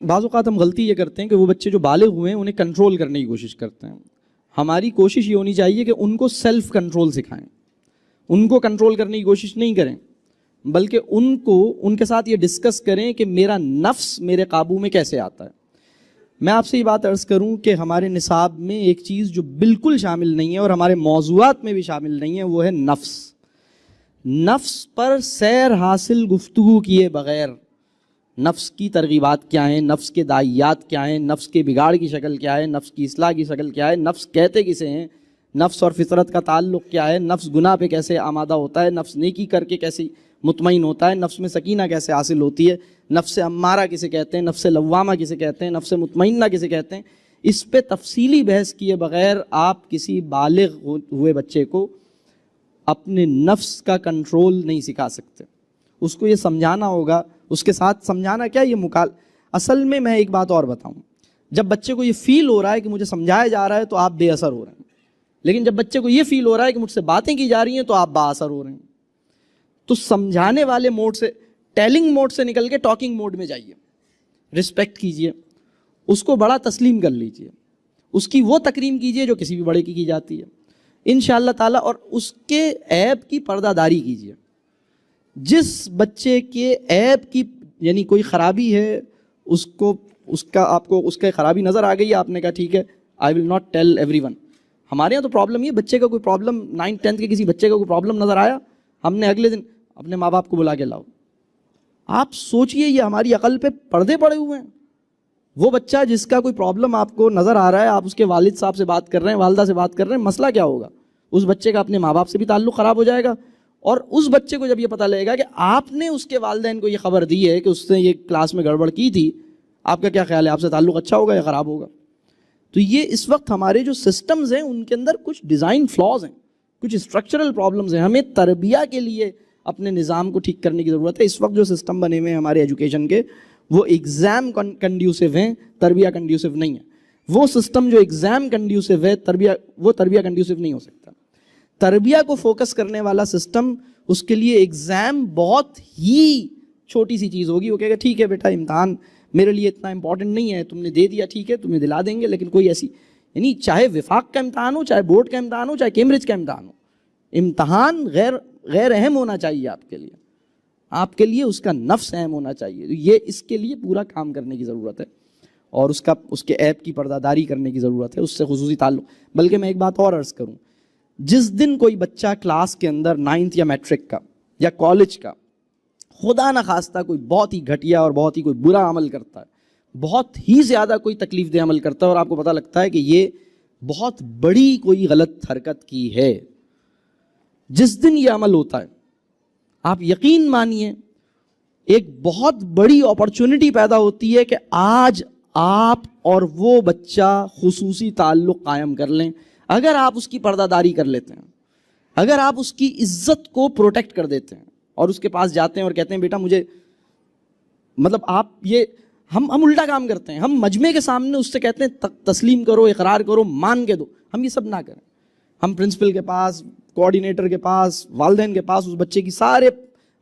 بعض اوقات ہم غلطی یہ کرتے ہیں کہ وہ بچے جو بالغ ہوئے ہیں انہیں کنٹرول کرنے کی کوشش کرتے ہیں. ہماری کوشش یہ ہونی چاہیے کہ ان کو سیلف کنٹرول سکھائیں, ان کو کنٹرول کرنے کی کوشش نہیں کریں, بلکہ ان کے ساتھ یہ ڈسکس کریں کہ میرا نفس میرے قابو میں کیسے آتا ہے. میں آپ سے یہ بات عرض کروں کہ ہمارے نصاب میں ایک چیز جو بالکل شامل نہیں ہے اور ہمارے موضوعات میں بھی شامل نہیں ہے, وہ ہے نفس. نفس پر سیر حاصل گفتگو کیے بغیر نفس کی ترغیبات کیا ہیں, نفس کے داعیات کیا ہیں, نفس کے بگاڑ کی شکل کیا ہے, نفس کی اصلاح کی شکل کیا ہے, نفس کہتے کسے ہیں, نفس اور فطرت کا تعلق کیا ہے, نفس گناہ پہ کیسے آمادہ ہوتا ہے, نفس نیکی کر کے کیسے مطمئن ہوتا ہے, نفس میں سکینہ کیسے حاصل ہوتی ہے, نفس امارہ کسے کہتے ہیں, نفس لوامہ کسے کہتے ہیں, نفس مطمئنہ کسے کہتے ہیں, اس پہ تفصیلی بحث کیے بغیر آپ کسی بالغ ہوئے بچے کو اپنے نفس کا کنٹرول نہیں سکھا سکتے. اس کو یہ سمجھانا ہوگا, اس کے ساتھ سمجھانا کیا, یہ اصل میں ایک بات اور بتاؤں, جب بچے کو یہ فیل ہو رہا ہے کہ مجھے سمجھایا جا رہا ہے تو آپ بے اثر ہو رہے ہیں, لیکن جب بچے کو یہ فیل ہو رہا ہے کہ مجھ سے باتیں کی جا رہی ہیں تو آپ با اثر ہو رہے ہیں. تو سمجھانے والے موڈ سے, ٹیلنگ موڈ سے نکل کے ٹاکنگ موڈ میں جائیے, رسپیکٹ کیجئے, اس کو بڑا تسلیم کر لیجئے, اس کی وہ تکریم کیجئے جو کسی بھی بڑے کی جاتی ہے انشاءاللہ تعالیٰ, اور اس کے عیب کی پردہ داری کیجئے. جس بچے کے عیب کی یعنی کوئی خرابی ہے, آپ کو اس کا خرابی نظر آ گئی, آپ نے کہا ٹھیک ہے I will not tell everyone. ہمارے یہاں تو پرابلم یہ, بچے کا کوئی پرابلم 9th 10th کے کسی بچے کا کوئی پرابلم نظر آیا, ہم نے اگلے دن اپنے ماں باپ کو بلا کے لاؤ. آپ سوچئے یہ ہماری عقل پہ پردے پڑے ہوئے ہیں. وہ بچہ جس کا کوئی پرابلم آپ کو نظر آ رہا ہے, آپ اس کے والد صاحب سے بات کر رہے ہیں, والدہ سے بات کر رہے ہیں, مسئلہ کیا ہوگا؟ اس بچے کا اپنے ماں باپ سے بھی تعلق خراب ہو جائے گا, اور اس بچے کو جب یہ پتہ لگے گا کہ آپ نے اس کے والدین کو یہ خبر دی ہے کہ اس نے یہ کلاس میں گڑبڑ کی تھی, آپ کا کیا خیال ہے, آپ سے تعلق اچھا ہوگا یا خراب ہوگا؟ تو یہ اس وقت ہمارے جو سسٹمز ہیں ان کے اندر کچھ ڈیزائن فلاز ہیں, کچھ اسٹرکچرل پرابلمز ہیں. ہمیں تربیہ کے لیے اپنے نظام کو ٹھیک کرنے کی ضرورت ہے. اس وقت جو سسٹم بنے ہوئے ہیں ہمارے ایجوکیشن کے, وہ ایگزام کنڈیوسو ہیں, تربیہ کنڈیوسو نہیں ہے. وہ سسٹم جو ایگزام کنڈیوسو ہے, وہ تربیہ کنڈیوسو نہیں ہو سکتا. تربیہ کو فوکس کرنے والا سسٹم, اس کے لیے ایگزام بہت ہی چھوٹی سی چیز ہوگی. وہ کہے گا ٹھیک ہے بیٹا امتحان میرے لیے اتنا امپورٹنٹ نہیں ہے, تم نے دے دیا ٹھیک ہے تمہیں دلا دیں گے, لیکن کوئی ایسی یعنی چاہے وفاق کا امتحان ہو, چاہے بورڈ کا امتحان ہو, چاہے کیمبرج کا امتحان ہو, امتحان غیر اہم ہونا چاہیے آپ کے لیے اس کا نفس اہم ہونا چاہیے. یہ اس کے لیے پورا کام کرنے کی ضرورت ہے, اور اس کے عیب کی پردہ داری کرنے کی ضرورت ہے, اس سے خصوصی تعلق. بلکہ میں ایک بات اور عرض کروں, جس دن کوئی بچہ کلاس کے اندر 9th یا میٹرک کا یا کالج کا خدا نہ خواستہ کوئی بہت ہی گھٹیا اور بہت ہی کوئی برا عمل کرتا ہے, بہت ہی زیادہ کوئی تکلیف دہ عمل کرتا ہے, اور آپ کو پتہ لگتا ہے کہ یہ بہت بڑی کوئی غلط حرکت کی ہے, جس دن یہ عمل ہوتا ہے آپ یقین مانیے ایک بہت بڑی اپرچونٹی پیدا ہوتی ہے کہ آج آپ اور وہ بچہ خصوصی تعلق قائم کر لیں. اگر آپ اس کی پردہ داری کر لیتے ہیں, اگر آپ اس کی عزت کو پروٹیکٹ کر دیتے ہیں اور اس کے پاس جاتے ہیں اور کہتے ہیں بیٹا مجھے مطلب آپ یہ ہم الٹا کام کرتے ہیں, ہم مجمع کے سامنے اس سے کہتے ہیں تسلیم کرو, اقرار کرو, مان کے دو. ہم یہ سب نہ کریں. ہم پرنسپل کے پاس, کوآرڈینیٹر کے پاس, والدین کے پاس اس بچے کی سارے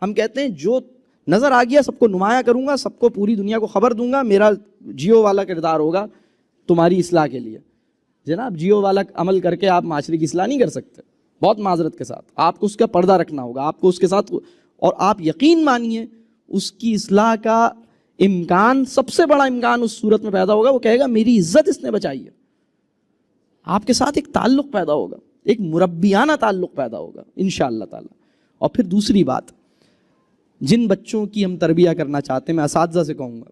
ہم کہتے ہیں جو نظر آ گیا سب کو نمایاں کروں گا, سب کو پوری دنیا کو خبر دوں گا, میرا جیو والا کردار ہوگا تمہاری اصلاح کے لیے. جناب جیو والا عمل کر کے آپ معاشرے کی اصلاح نہیں کر سکتے, بہت معذرت کے ساتھ. آپ کو اس کا پردہ رکھنا ہوگا, آپ کو اس کے ساتھ, اور آپ یقین مانیے اس کی اصلاح کا امکان, سب سے بڑا امکان اس صورت میں پیدا ہوگا, وہ کہے گا میری عزت اس نے بچائی ہے. آپ کے ساتھ ایک تعلق پیدا ہوگا, ایک مربیانہ تعلق پیدا ہوگا انشاءاللہ تعالی. اور پھر دوسری بات, جن بچوں کی ہم تربیہ کرنا چاہتے ہیں, میں اساتذہ سے کہوں گا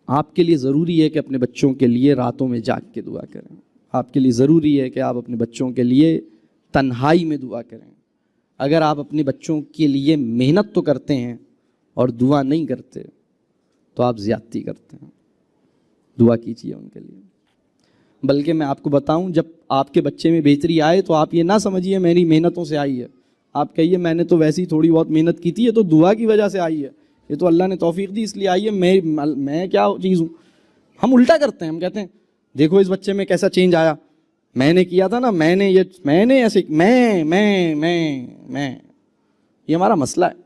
آپ کے لیے ضروری ہے کہ اپنے بچوں کے لیے راتوں میں جاگ کے دعا کریں. آپ کے لیے ضروری ہے کہ آپ اپنے بچوں کے لیے تنہائی میں دعا کریں. اگر آپ اپنے بچوں کے لیے محنت تو کرتے ہیں اور دعا نہیں کرتے تو آپ زیادتی کرتے ہیں. دعا کیجیے ان کے لیے. بلکہ میں آپ کو بتاؤں, جب آپ کے بچے میں بہتری آئے تو آپ یہ نہ سمجھیے میری محنتوں سے آئی ہے, آپ کہیے میں نے تو ویسی تھوڑی بہت محنت کی تھی, یہ تو دعا کی وجہ سے آئی ہے, یہ تو اللہ نے توفیق دی اس لیے آئی ہے, میں کیا چیز ہوں. ہم الٹا کرتے ہیں, ہم کہتے ہیں دیکھو اس بچے میں کیسا چینج آیا, میں نے کیا تھا نا, میں نے ایسے یہ ہمارا مسئلہ ہے.